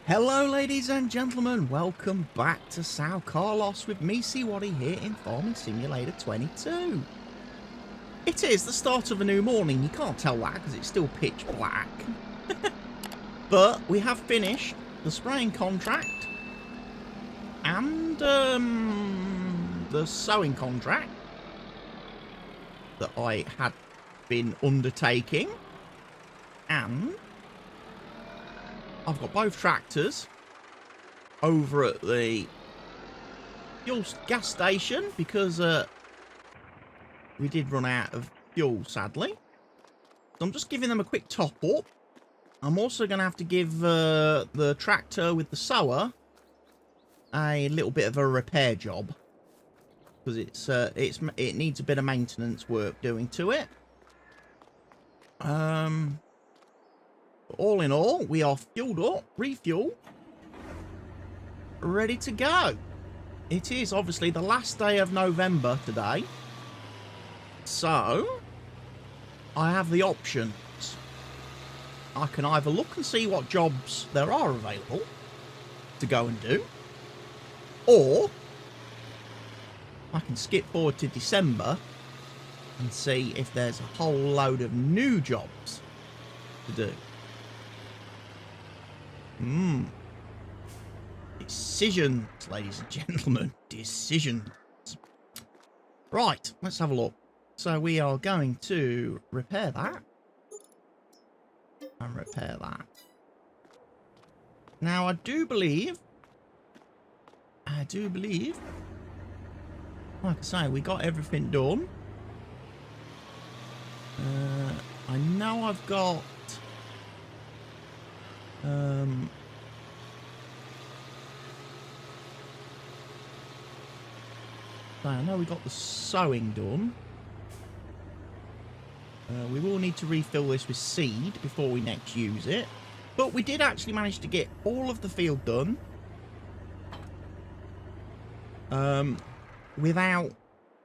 Hello ladies and gentlemen, welcome back to São Carlos with me, Waddy here in Farming Simulator 22. It is the start of a new morning, you can't tell that because it's still pitch black. But we have finished the spraying contract and the sowing contract that I had been undertaking, and I've got both tractors over at the fuel gas station because we did run out of fuel, sadly. So I'm just giving them a quick top up. I'm also going to have to give the tractor with the sower a little bit of a repair job because it needs a bit of maintenance work doing to it. All in all, we are fueled up, refuel, ready to go. It is obviously the last day of November today, so I have the options. I can either look and see what jobs there are available to go and do, or I can skip forward to December and see if there's a whole load of new jobs to do. Decisions, ladies and gentlemen. Decisions. Right, let's have a look. So we are going to repair that. And repair that. Now, I do believe, like I say, we got everything done. I know I've got I know we got the sowing done. We will need to refill this with seed before we next use it. But we did actually manage to get all of the field done without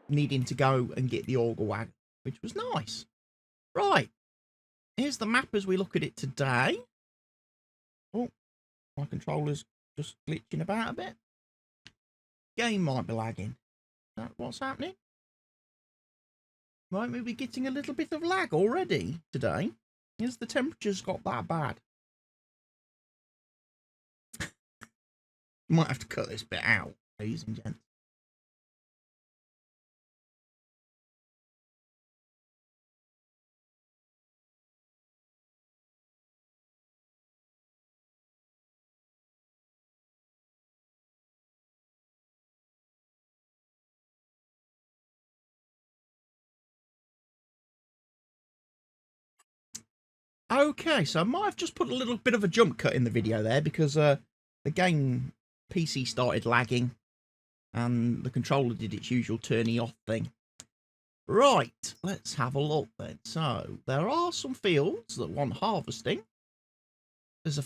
needing to go and get the auger wagon, which was nice. Right, here's the map as we look at it today. Oh, my controller's just glitching about a bit. Game might be lagging. Is that what's happening? Might we be getting a little bit of lag already today? Has the temperature's got that bad? Might have to cut this bit out, ladies and gents. Okay, so I might have just put a little bit of a jump cut in the video there because the game PC started lagging and the controller did its usual turning off thing. Right, let's have a look then. So there are some fields that want harvesting. There's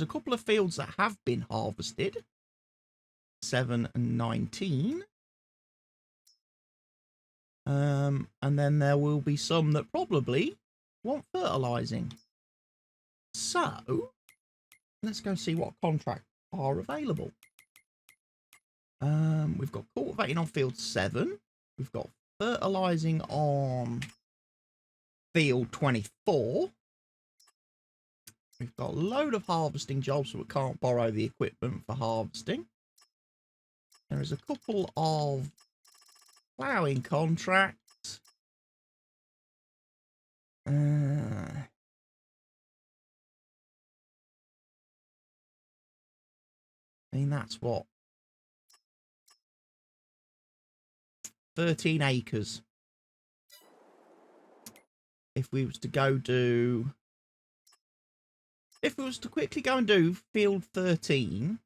a couple of fields that have been harvested. 7 and 19. And then there will be some that probably want fertilizing. So let's go see what contracts are available. We've got cultivating on field 7. We've got fertilizing on field 24. We've got a load of harvesting jobs, so we can't borrow the equipment for harvesting. There is a couple of ploughing contracts. I mean, that's what? 13 acres. If we was to quickly go and do field 13,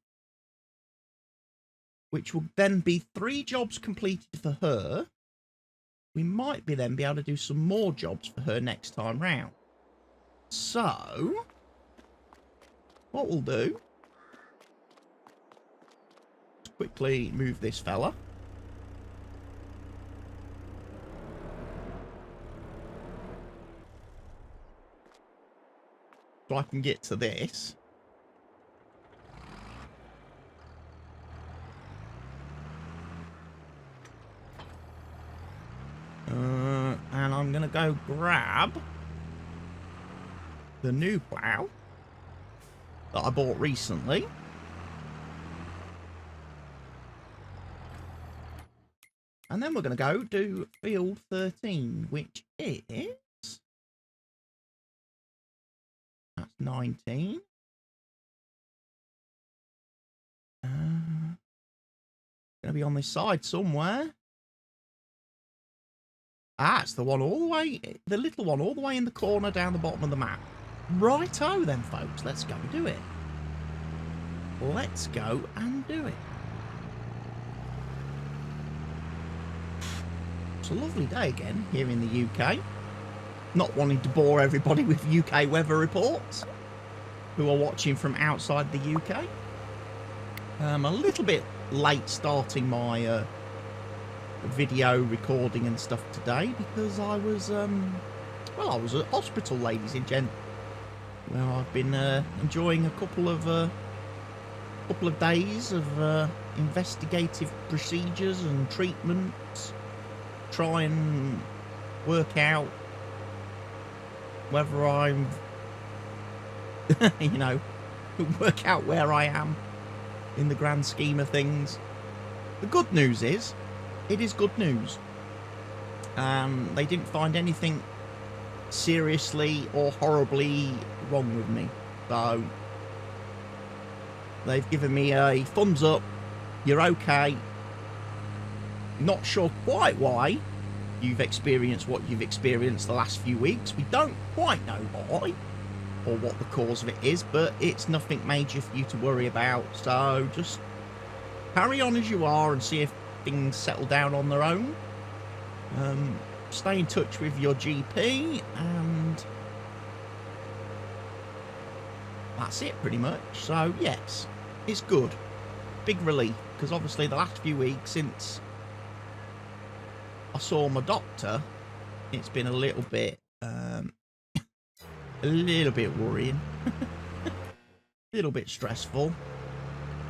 which will then be 3 jobs completed for her, we might then be able to do some more jobs for her next time round. So what we'll do, quickly move this fella. So I can get to this. go grab the new plough that I bought recently. And then we're going to go do field 13, which is... That's 19. Going to be on this side somewhere. Ah, it's the one all the way, the little one all the way in the corner down the bottom of the map. Righto then, folks. Let's go and do it. Let's go and do it. It's a lovely day again here in the UK. Not wanting to bore everybody with UK weather reports who are watching from outside the UK. A little bit late starting my video recording and stuff today because I was, well, I was at hospital, ladies and gents, where I've been enjoying a couple of days of investigative procedures and treatments, try and work out whether I'm, you know, work out where I am in the grand scheme of things. The good news is, it is good news. They didn't find anything seriously or horribly wrong with me. So, they've given me a thumbs up. You're okay. Not sure quite why you've experienced what you've experienced the last few weeks. We don't quite know why or what the cause of it is, but it's nothing major for you to worry about. So just carry on as you are and see if things settle down on their own. Stay in touch with your GP, and that's it pretty much. So yes, it's good. Big relief, because obviously the last few weeks since I saw my doctor, it's been a little bit worrying. A little bit stressful.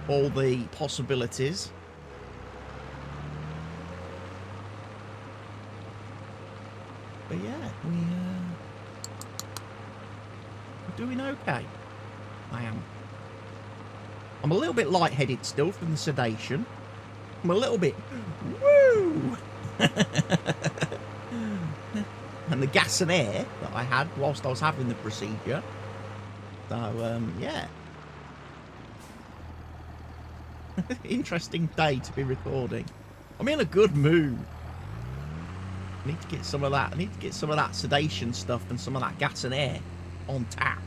All the possibilities. But yeah, we're doing okay. I am. I'm a little bit lightheaded still from the sedation. I'm a little bit... Woo! And the gas and air that I had whilst I was having the procedure. So, yeah. Interesting day to be recording. I'm in a good mood. I need to get some of that. I need to get some of that sedation stuff and some of that gas and air on tap.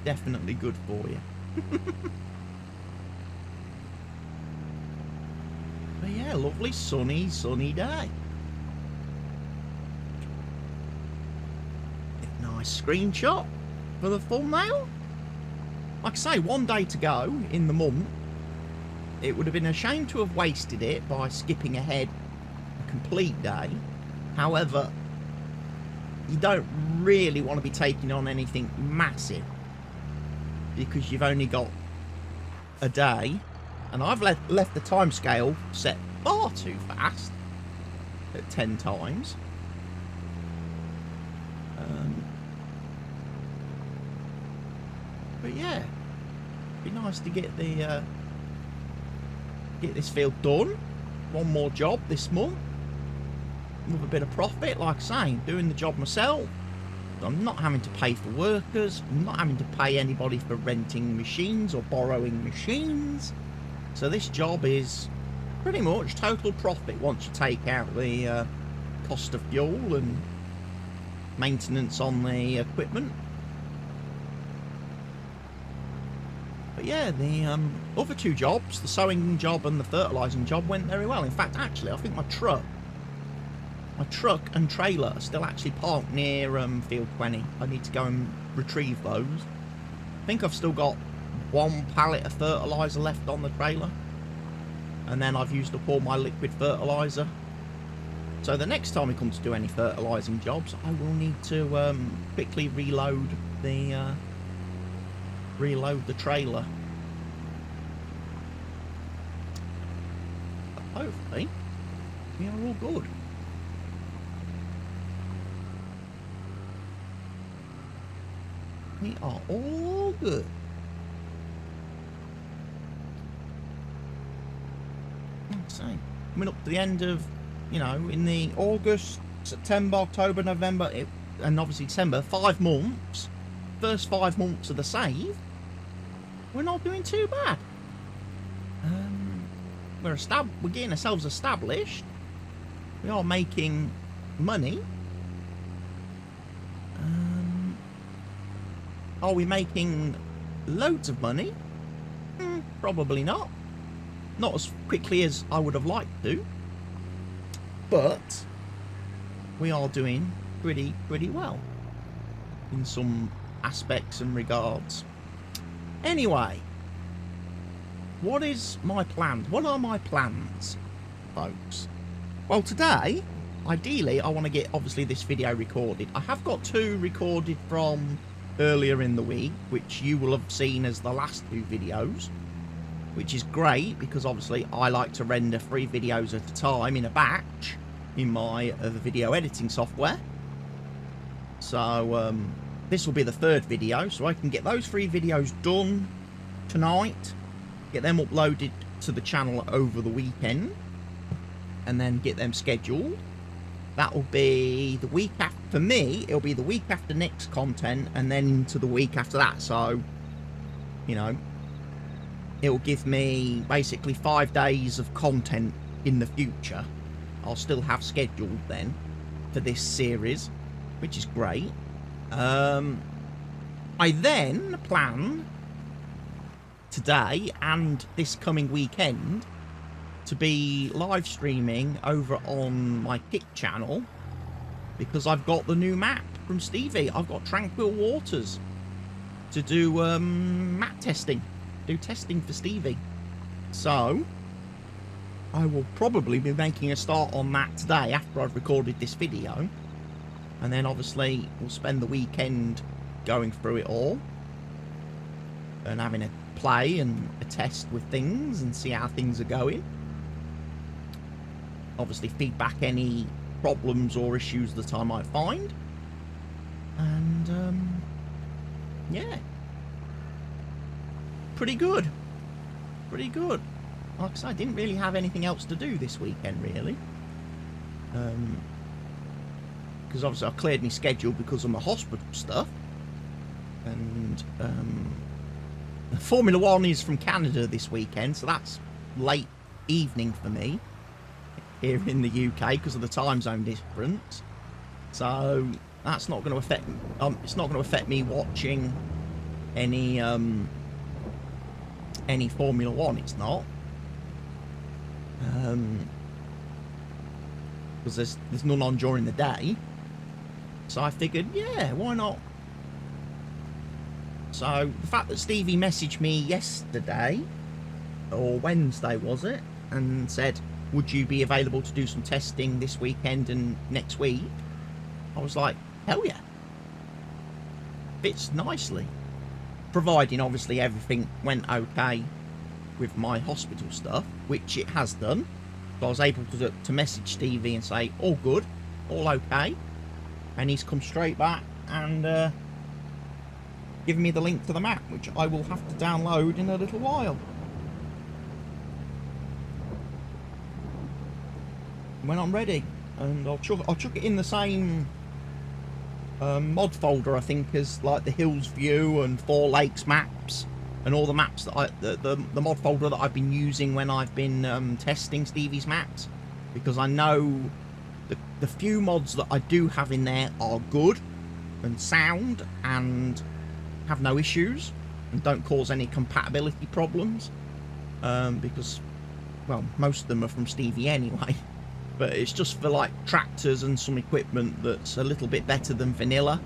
Definitely good for you. But yeah, lovely sunny day. Nice screenshot for the thumbnail. Like I say, one day to go in the month. It would have been a shame to have wasted it by skipping ahead a complete day. However, you don't really want to be taking on anything massive because you've only got a day. And I've left the time scale set far too fast at 10 times. But yeah, it'd be nice to get the get this field done. One more job this month with a bit of profit. Like I say, doing the job myself. I'm not having to pay for workers. I'm not having to pay anybody for renting machines or borrowing machines. So this job is pretty much total profit once you take out the cost of fuel and maintenance on the equipment. But yeah, the other two jobs, the sowing job and the fertilising job, went very well. In fact, actually, I think my truck and trailer are still actually parked near field 20. I need to go and retrieve those. I think I've still got one pallet of fertiliser left on the trailer, and then I've used up all my liquid fertiliser. So the next time we come to do any fertilising jobs, I will need to quickly reload the trailer. But hopefully we are all good. We are all good. So, coming up to the end of, you know, in the August, September, October, November, and obviously December, 5 months. First 5 months of the save. We're not doing too bad. We're getting ourselves established. We are making money. Are we making loads of money? Probably not. Not as quickly as I would have liked to. But we are doing pretty well in some aspects and regards. Anyway, what is my plan? What are my plans, folks? Well, today, ideally, I want to get, obviously, this video recorded. I have got 2 recorded from earlier in the week, which you will have seen as the last 2 videos, which is great because, obviously, I like to render 3 videos at a time in a batch in my video editing software. So, this will be the 3rd video, so I can get those 3 videos done tonight, get them uploaded to the channel over the weekend, and then get them scheduled. That will be the week after. For me, it'll be the week after next content, and then into the week after that. So, you know, it'll give me basically 5 days of content in the future. I'll still have scheduled then for this series, which is great. I then plan today and this coming weekend to be live streaming over on my Kick channel because I've got the new map from Stevie. I've got Tranquil Waters to do map testing, do testing for Stevie. So I will probably be making a start on that today after I've recorded this video, and then obviously we'll spend the weekend going through it all and having a play and a test with things and see how things are going. Obviously feedback any problems or issues that I might find, and yeah, pretty good. Like I said, I didn't really have anything else to do this weekend really, because obviously I cleared my schedule because of my hospital stuff, and Formula 1 is from Canada this weekend, so that's late evening for me here in the UK because of the time zone difference. So that's not going to affect. It's not going to affect me watching any Formula 1. It's not, because there's none on during the day. So I figured, yeah, why not? So the fact that Stevie messaged me yesterday, or Wednesday was it, and said, would you be available to do some testing this weekend and next week? I was like, hell yeah. Fits nicely. Providing obviously everything went okay with my hospital stuff, which it has done. So I was able to message Stevie and say, all good, all okay. And he's come straight back and given me the link to the map, which I will have to download in a little while. When I'm ready, and I'll chuck it in the same mod folder, I think, as like the Hills View and Four Lakes maps and all the maps that the mod folder that I've been using when I've been testing Stevie's maps, because I know the few mods that I do have in there are good and sound and have no issues and don't cause any compatibility problems, because, well, most of them are from Stevie anyway. But it's just for like tractors and some equipment that's a little bit better than vanilla,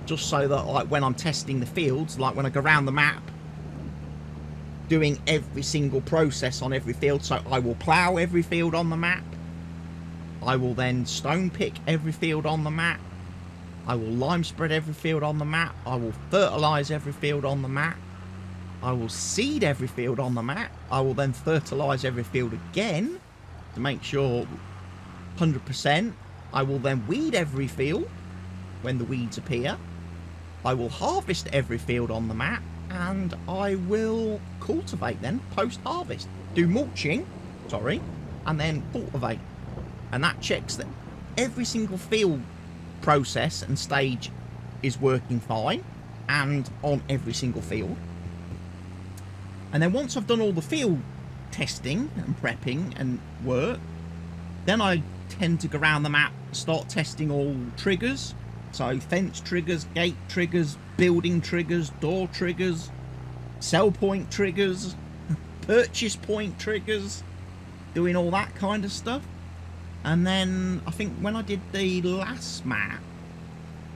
just so that like when I'm testing the fields, like when I go around the map doing every single process on every field, so I will plough every field on the map, I will then stone pick every field on the map, I will lime spread every field on the map, I will fertilise every field on the map, I will seed every field on the map, I will then fertilise every field again to make sure 100%. I will then weed every field when the weeds appear, I will harvest every field on the map, and I will cultivate then post-harvest. Do mulching, sorry, and then cultivate. And that checks that every single field process and stage is working fine, and on every single field. And then once I've done all the field testing and prepping and work, then I tend to go around the map, start testing all triggers. So fence triggers, gate triggers, building triggers, door triggers, sell point triggers, purchase point triggers, doing all that kind of stuff. And then I think when I did the last map,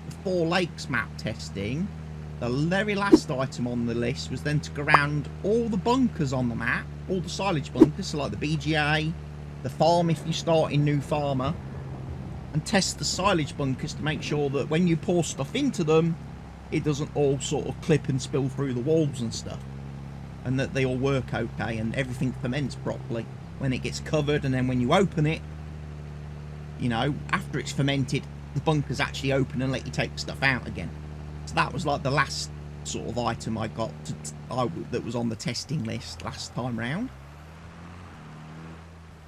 the Four Lakes map testing, the very last item on the list was then to go around all the bunkers on the map, all the silage bunkers, so like the BGA, the farm if you're starting new farmer, and test the silage bunkers to make sure that when you pour stuff into them, it doesn't all sort of clip and spill through the walls and stuff, and that they all work okay and everything ferments properly when it gets covered. And then when you open it, you know, after it's fermented, the bunkers actually open and let you take stuff out again. So that was like the last sort of item I got that was on the testing list last time round.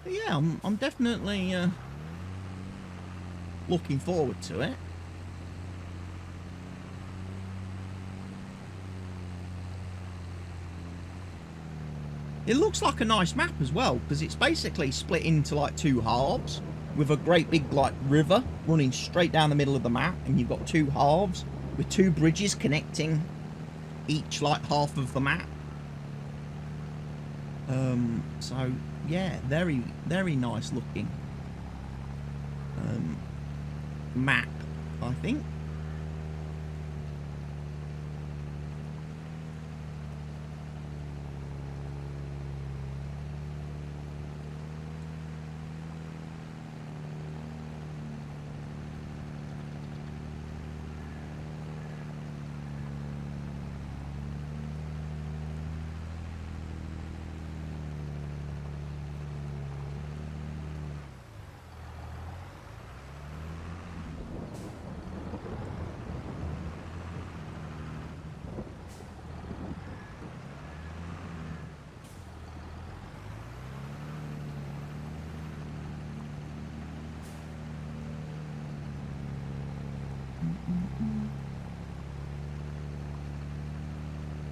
But yeah, I'm definitely looking forward to it. It looks like a nice map as well, because it's basically split into like two halves with a great big like river running straight down the middle of the map, and you've got two halves with two bridges connecting each like half of the map. So yeah, very, very nice looking map, I think.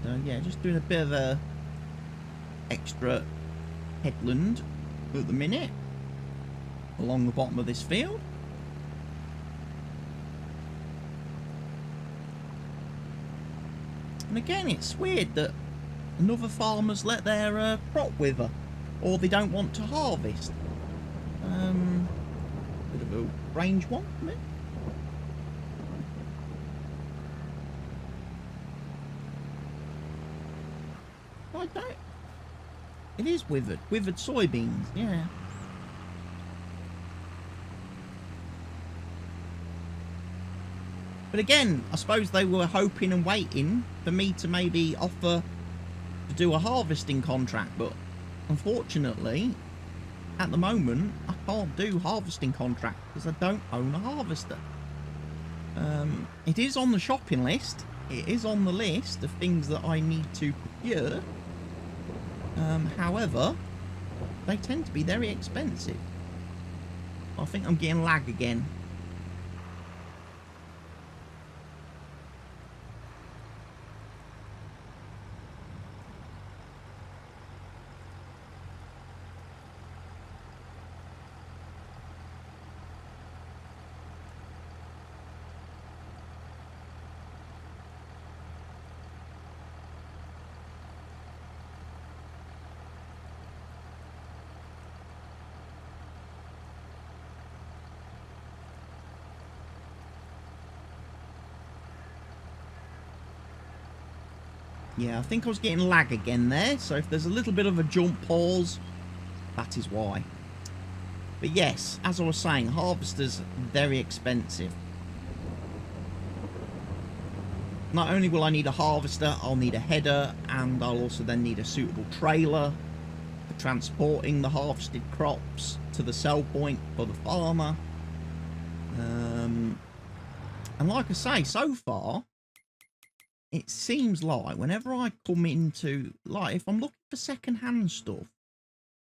So yeah, just doing a bit of a extra headland at the minute along the bottom of this field. And again, it's weird that another farmers let their crop wither, or they don't want to harvest. Bit of a range one for me. I don't. It is withered. Withered soybeans, yeah. But again, I suppose they were hoping and waiting for me to maybe offer to do a harvesting contract, but unfortunately, at the moment, I can't do harvesting contract because I don't own a harvester. It is on the shopping list. It is on the list of things that I need to procure. However, they tend to be very expensive. I think I'm getting lag again. Yeah, I think I was getting lag again there, so if there's a little bit of a jump pause, that is why. But yes, as I was saying, harvesters very expensive. Not only will I need a harvester, I'll need a header, and I'll also then need a suitable trailer for transporting the harvested crops to the sell point for the farmer. And like I say, so far, it seems like whenever I come into, like, if I'm looking for second-hand stuff,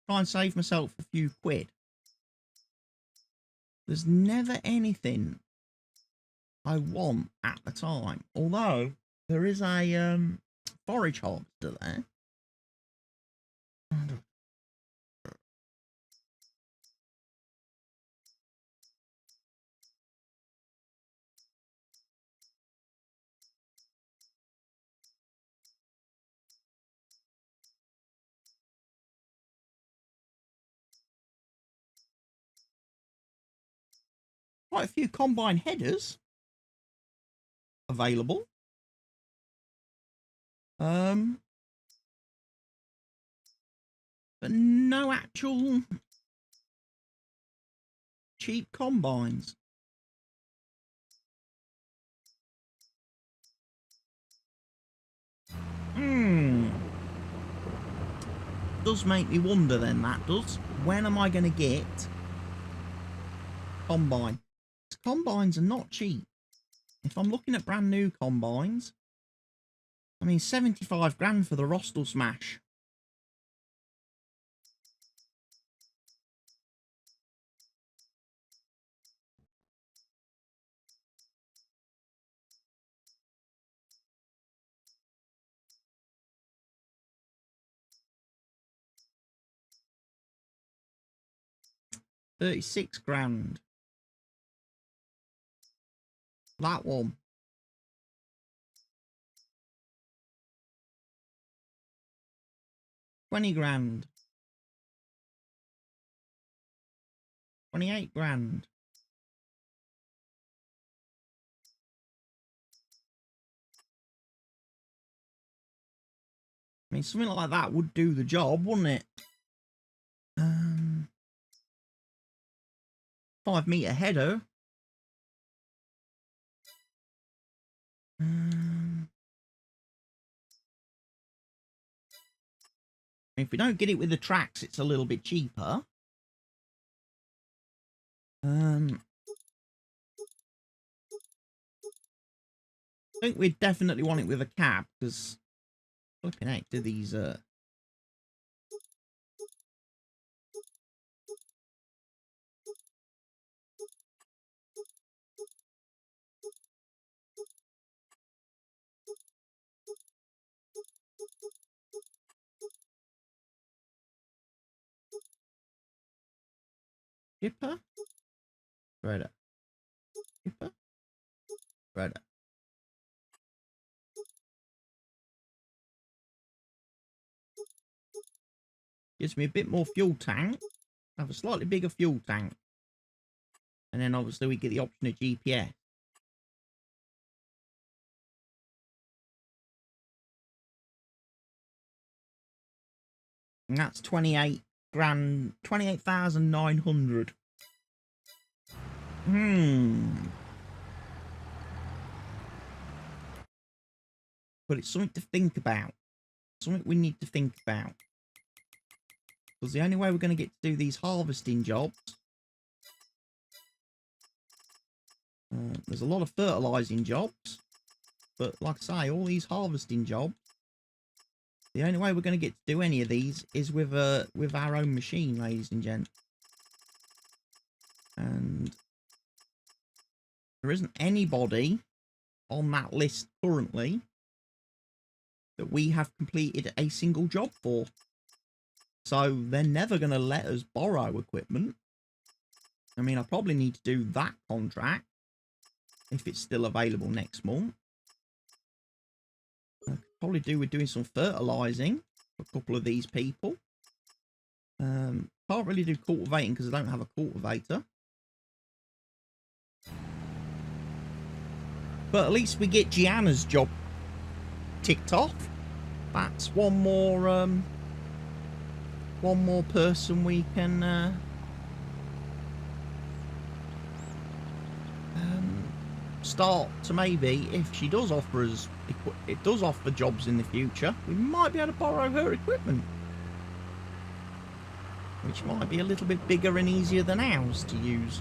try and save myself a few quid, there's never anything I want at the time. Although, there is a forage harvester there. Quite a few combine headers available. But no actual cheap combines. Does make me wonder then, that does. When am I going to get combine? Combines are not cheap. If I'm looking at brand new combines, I mean 75 grand for the Rostel Smash. £36 grand. That one. £20 grand. 28 grand. I mean, something like that would do the job, wouldn't it? 5 metre header. If we don't get it with the tracks, it's a little bit cheaper. I think we'd definitely want it with a cab, because flipping heck do these skipper? Right up. Skipper? Right up. Gives me a bit more fuel tank. Have a slightly bigger fuel tank. And then obviously we get the option of GPS. And that's 28 grand, 28,900. But it's something to think about. Something we need to think about. Because the only way we're going to get to do these harvesting jobs... there's a lot of fertilising jobs. But like I say, all these harvesting jobs... The only way we're going to get to do any of these is with our own machine, ladies and gents. And... there isn't anybody on that list currently that we have completed a single job for. So they're never going to let us borrow equipment. I mean, I probably need to do that contract if it's still available next month. I could probably do with doing some fertilising for a couple of these people. Can't really do cultivating because I don't have a cultivator. But at least we get Gianna's job ticked off. That's one more person we can start to, maybe if she does offer us, it does offer jobs in the future, we might be able to borrow her equipment, which might be a little bit bigger and easier than ours to use.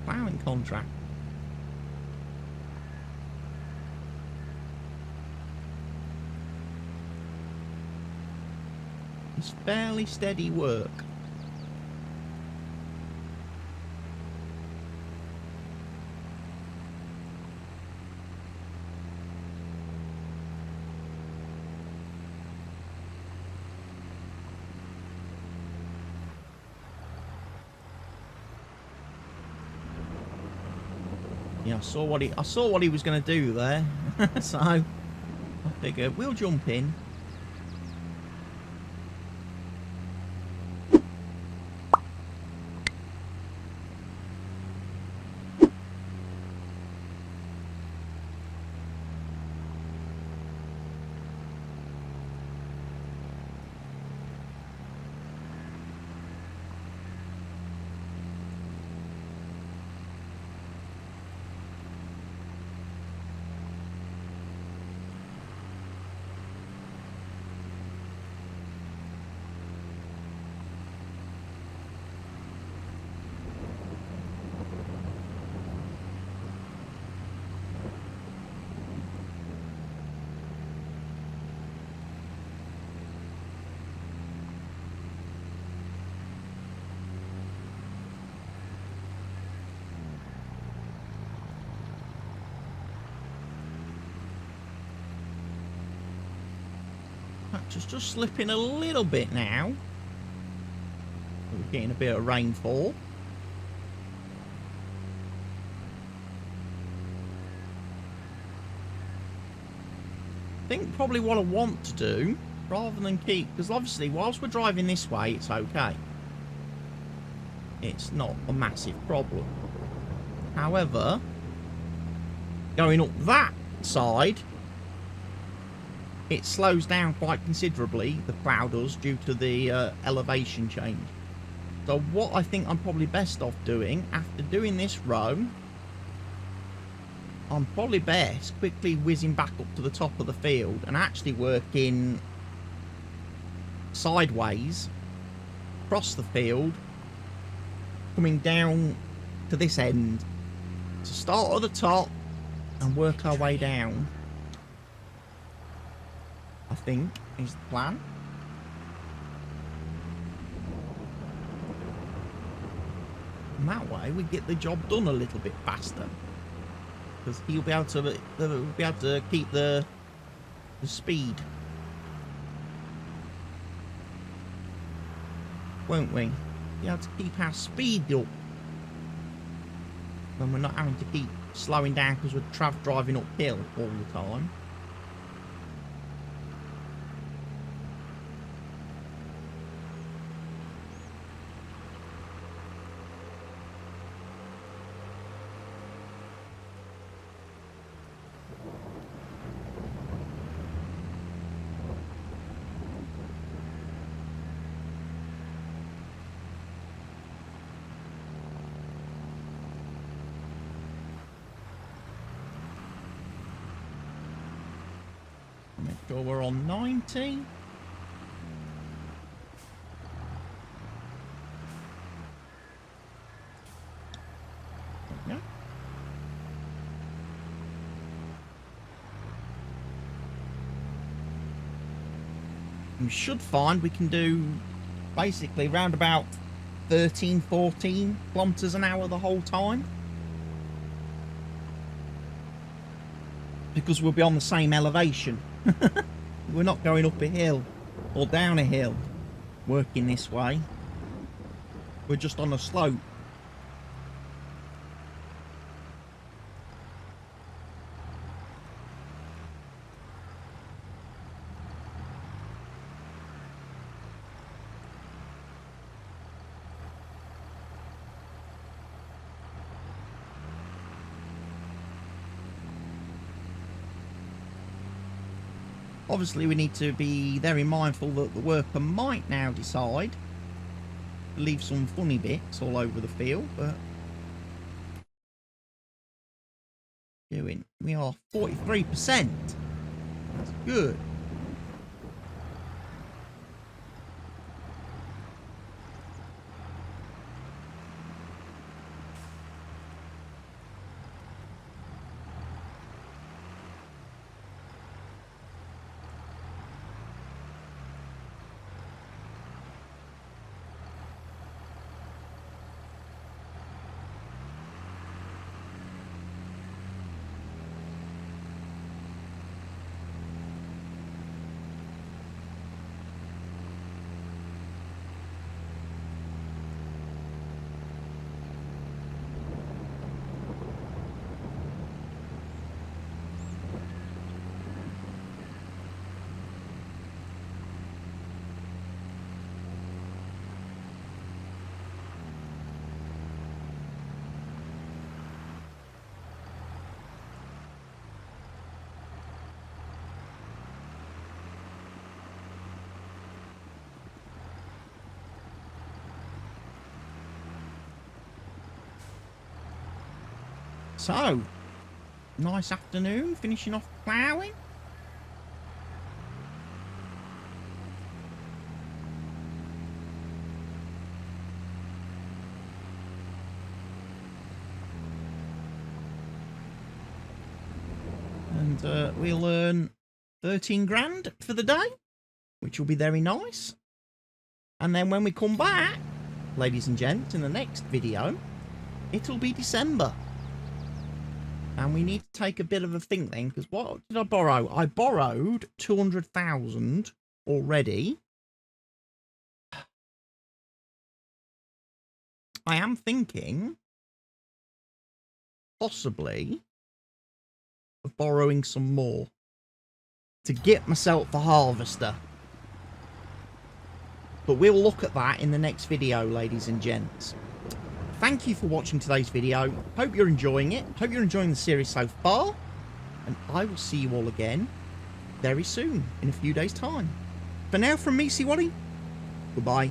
ploughing contract. It's fairly steady work. Yeah, I saw what he was going to do there. So I figured we'll jump in. Just slipping a little bit now. We're getting a bit of rainfall. I think probably what I want to do, rather than keep, because obviously whilst we're driving this way, it's okay. It's not a massive problem. However, going up that side, it slows down quite considerably, the plough does, due to the elevation change. So what I think I'm probably best off doing, after doing this row, I'm probably best quickly whizzing back up to the top of the field and actually working sideways across the field, coming down to this end, to start at the top and work our way down. I think is the plan. And that way we get the job done a little bit faster, because he'll be able to keep the speed, won't we? Be able to keep our speed up when we're not having to keep slowing down because we're driving uphill all the time. Make sure we're on 90. Yeah. We should find we can do basically round about 13, 14 kilometers an hour the whole time, because we'll be on the same elevation. We're not going up a hill or down a hill working this way. We're just on a slope. Obviously, we need to be very mindful that the worker might now decide to leave some funny bits all over the field, but we are 43%. That's good. So, nice afternoon, finishing off ploughing. And we'll earn 13 grand for the day, which will be very nice. And then when we come back, ladies and gents, in the next video, it'll be December. And we need to take a bit of a think then, because what did I borrow? I borrowed 200,000 already. I am thinking possibly of borrowing some more to get myself a harvester. But we'll look at that in the next video, ladies and gents. Thank you for watching today's video. Hope you're enjoying it. Hope you're enjoying the series so far. And I will see you all again very soon, in a few days' time. For now, from me, Waddy, goodbye.